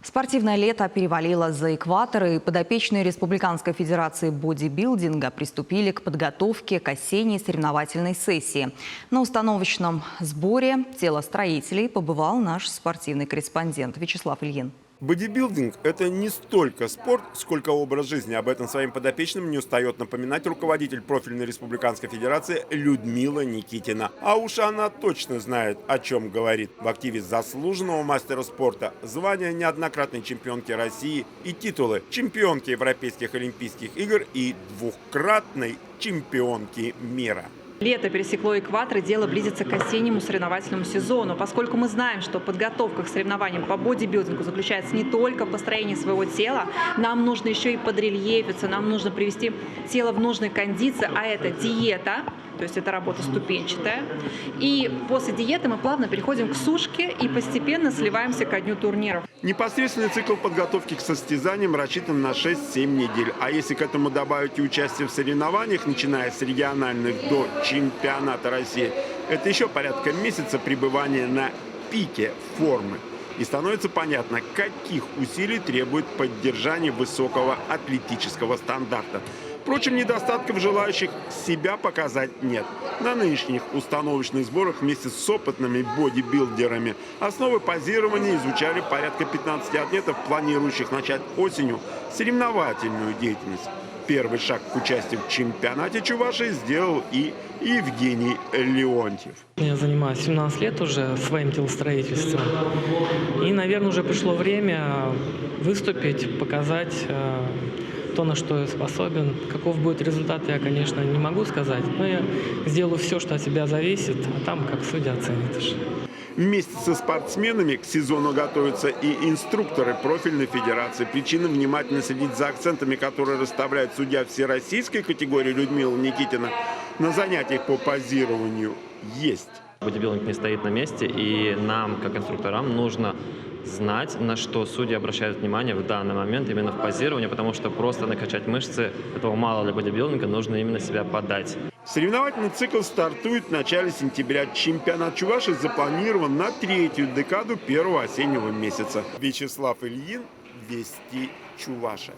Спортивное лето перевалило за экватор, и подопечные Республиканской федерации бодибилдинга приступили к подготовке к осенней соревновательной сессии. На установочном сборе телостроителей побывал наш спортивный корреспондент Вячеслав Ильин. Бодибилдинг – это не столько спорт, сколько образ жизни. Об этом своим подопечным не устает напоминать руководитель профильной Республиканской федерации Людмила Никитина. А уж она точно знает, о чем говорит. В активе заслуженного мастера спорта, звания неоднократной чемпионки России и титулы чемпионки Европейских Олимпийских игр и двукратной чемпионки мира. Лето пересекло экватор, и дело близится к осеннему соревновательному сезону. Поскольку мы знаем, что подготовка к соревнованиям по бодибилдингу заключается не только в построении своего тела, нам нужно еще и подрельефиться, нам нужно привести тело в нужной кондиции, а это диета, то есть это работа ступенчатая. И после диеты мы плавно переходим к сушке и постепенно сливаемся ко дню турниров. Непосредственный цикл подготовки к состязаниям рассчитан на 6-7 недель. А если к этому добавить и участие в соревнованиях, начиная с региональных до чемпионата России, это еще порядка месяца пребывания на пике формы. И становится понятно, каких усилий требует поддержание высокого атлетического стандарта. Впрочем, недостатков желающих себя показать нет. На нынешних установочных сборах вместе с опытными бодибилдерами основы позирования изучали порядка 15 атлетов, планирующих начать осенью соревновательную деятельность. Первый шаг к участию в чемпионате Чувашии сделал и Евгений Леонтьев. Я занимаюсь 17 лет уже своим телостроительством. И, наверное, уже пришло время выступить, показать то, на что я способен. Каков будет результат, я, конечно, не могу сказать. Но я сделаю все, что от себя зависит, а там как судья оценит уже. Вместе со спортсменами к сезону готовятся и инструкторы профильной федерации. Причина внимательно следить за акцентами, которые расставляет судья всероссийской категории Людмила Никитина, на занятиях по позированию есть. Бодибилдинг не стоит на месте, и нам, как инструкторам, нужно знать, на что судьи обращают внимание в данный момент именно в позировании, потому что просто накачать мышцы этого мало для бодибилдинга, нужно именно себя подать. Соревновательный цикл стартует в начале сентября. Чемпионат Чувашии запланирован на третью декаду первого осеннего месяца. Вячеслав Ильин, Вести Чувашия.